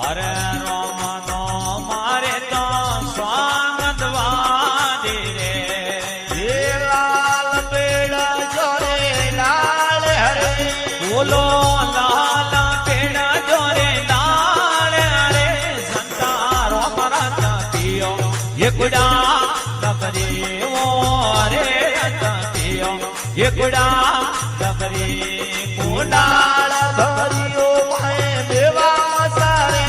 અરે રોમ નો મારે તો સ્વાગત વાદી રે એ લાલ પેડા જોરે લાલ હરે બોલો લાલ પેડા જોરે લાલ હરે સંતારો મરતીઓ એકડા લગરી ઓ રે રતીઓ એકડા લગરી કુંડાળ ભર્યો ભાઈ બેવા સારે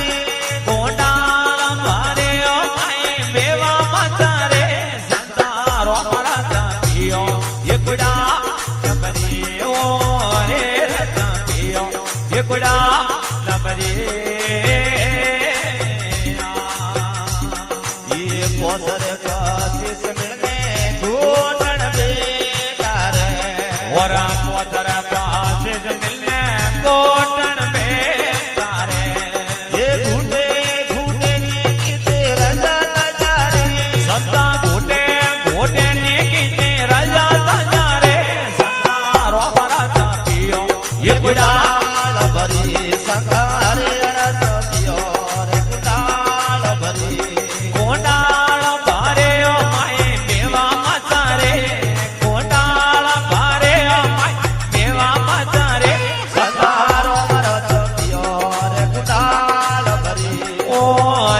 કોડાળ ભર્યો ભાઈ બેવા મતારે સંતારો મરતીઓ એકડા લગરી ઓ રે રતીઓ એકડા લગરી ये पोसर काशिश मिलने घोटन बेकार और पोतर पास मिलने कोटन में तारे ये घूटे घूटे नीचे रजा नजारे सत्ता घोटे घोटे नीचे रजा तजारे सत्ता रोबरा पियो ये कुड़ा कुडाल भरी संघारे अड़सतियो रे कुडाल भरी कोडाल भारे ओ माए मेवा मचारे कोडाल भारे ओ माए मेवा मचारे संघारो मरसतियो रे कुडाल भरी ओ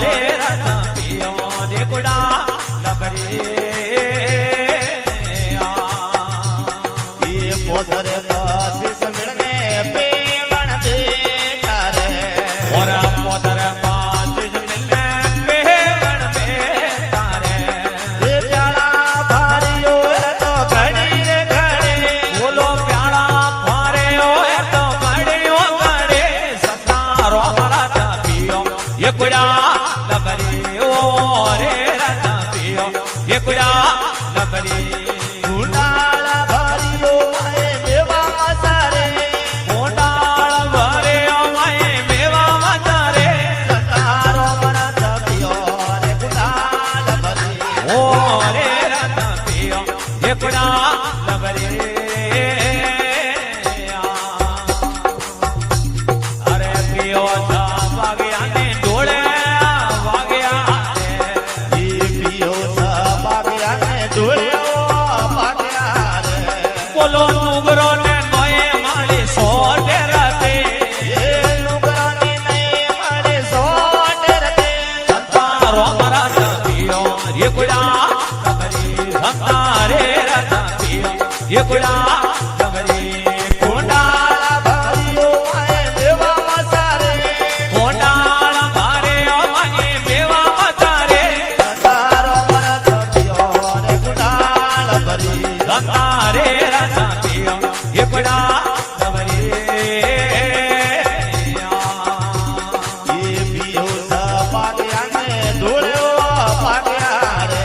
रे रता पियो रे कुड़ा लबरे ये पोसर काशिश मिलने पेवण बेकार और पोतर पास मिलने बेवण में तारे ये प्याला भारियो है तो घड़ी रे घड़ी बोलो प्याला फारे ओ तो बड़े ओ बड़े सतारो रता पियो ये कुड़ा लबरे ओ रे रता पियो ये कुड़ा लबरे कुंडाल भरियो है बेवा सारे कोडाल भरे ओ माए मेवा मतारे संतारो मरसतियो रे कुंडाल भरी ओ रे रता पियो ये कुड़ा लबरे अरे पियो सा वाग्या ने डोळे वाग्या रे ये पियो सा बाग्या ने ढोलियो पाग्या रे बोलो नुगरो ने नोए माली सोटे रते ये लुगरानी नहीं मारे सोटे रते संतारो मरता पियो ये कुड़ा लबरे संतारे रता पियो ये कुड़ा लबरे कुंडाल भरियो है बेवा सारे कोडाल भारे ओ माए मेवा मतारे संतारो मरसतियो रे कुंडाल भरी संतारे रता पियो ये कुड़ा लबरे ये पियो सा बाग्या ने ढोलियो पाग्या रे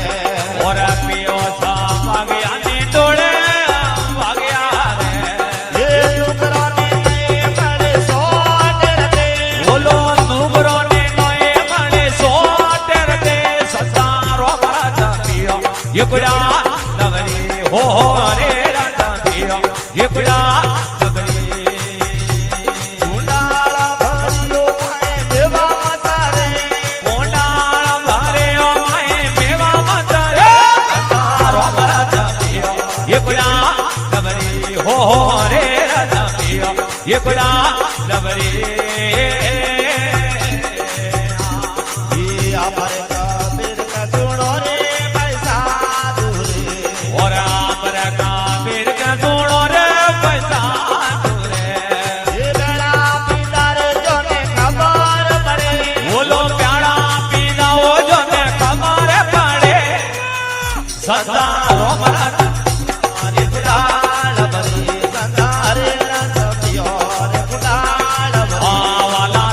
और पियो सा वाग्या ने डोळे वाग्या रे ये लुगरानी नहीं मारे सोटे रते बोलो नुगरो ने नोए माले सोटे रते सतारो मरता पियो ये कुड़ा लबरे हो रे रता पियो ये कुड़ा लबरे कुंडाल भरियो है बेवा सारे कोडाल भारे ओ माए मेवा मतारे सतारो मरता पियो ये कुड़ा लबरे हो रे रता पियो ये कुड़ा लबरे ये आपर कबीर का सुनो रे पैसा दूरे और पर का बीर का सुनो रे पैसा तुरे ये बेड़ा पिंडार जो ने खबर पड़े बोलो प्याड़ा पीना वो जो ने कमर पड़े सतारो मरता अरे कुंडाल भरी संतारे रसतियो रे कुंडाल भरी वाला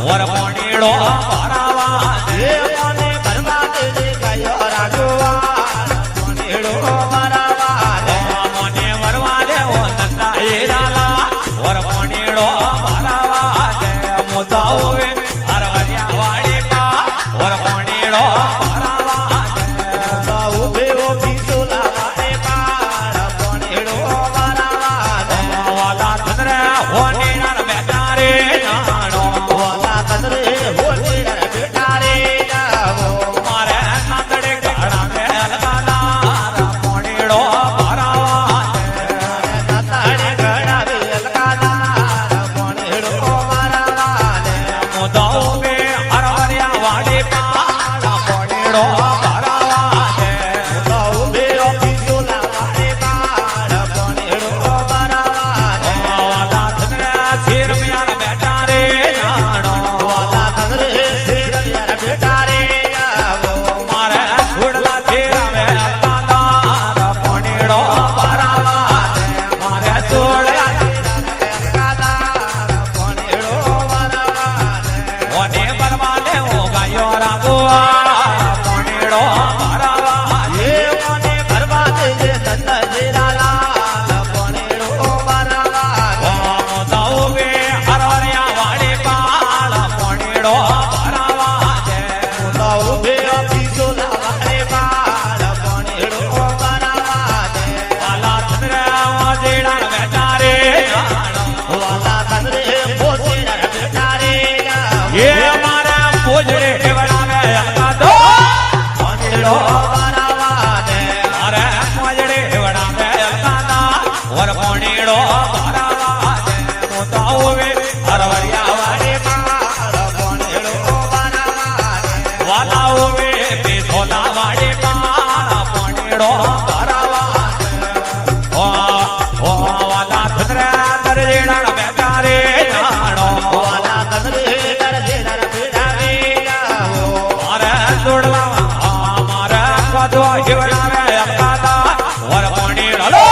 વર પોણીડો ભરાવા એ મને બરબાદજી ગયો રાજુવાન પોણીડો ભરાવા દે મને વરવા દેવો નંદા હીરાલા વર પોણીડો ભરાવા દે મુદાવે હરવરિયા વાડી કા વર પોણીડો ભરાવા દે ઉભે ઉભી સુલાવાડે પાડ પોણીડો ભરાવા દે વાલા ચંદ્ર હોનીના બેટા રે નાણો વાલા તંદરે હોતી બેટા રે જાવો મારે નાતડે ગાડા મેલ ગાડા પોણીડો ભરાવા દે તારે ઘડા વેલ કાદાર પોણીડો ભરાવા દે મુદાવે હરવરિયા વાડી પાડ પોણીડો ભરાવા દે ઉભે ઉભી સુલાવાડે પાડ પોણીડો ભરાવા દે વાલા ચંદ્ર શેરમિયા બેટા રે નાણો વાલા તંદરે શેરમિયા બેટા રે જાવો મારે છોડલા તેરા મેલ ગાડા પોણીડો ભરાવા દે મારે છોડલા કાદાર પોણીડો ભરાવા દે ઓને બરવા દેવો ગાયો રાગુઆ પોણીડો ભરાવા દે એ મને બરબાદજી નંદજીરા લાલ પોણીડો ભરાવા દે મુદાવે હરવરિયા વાડી પાડ પોણીડો ભરાવા દે ઉભે ઉભી સુલાવાડે પાડ પોણીડો ભરાવા દે વાલા ચંદ્ર વાજેડા બેટા રે નાણો વાલા તંદરે હોતી બેટા રે જાવો એ મારા પોજડે વડાવે અલકાદો પોણીડો ભરાવા દે મારે પોજડે વડાવે અલકાદા વર પોણીડો ભરાવા દે મુદાવે હરવરિયા વાડી પાડ પોણીડો ભરાવા દે વાલા ઓવે પેધોલા વાડી પાડ પોણીડો ભરાવા દે ઓ વાલા ચંદ્ર દરજેડા બેટા રે નાણો વાલા તંદરે દરજેરા બેટા રે જાવો મારે દોડવા મારે કદો જીવડાવે અલકાદા વર પોણીડો લો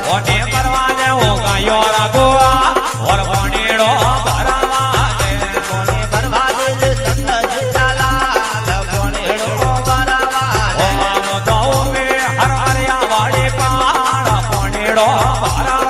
ઓને પરવા દેવો ગાયો રાગુઆ વર પોણીડો ભરાવા દે મુદાવે હરવરિયા વાડી પાડ પોણીડો ભરાવા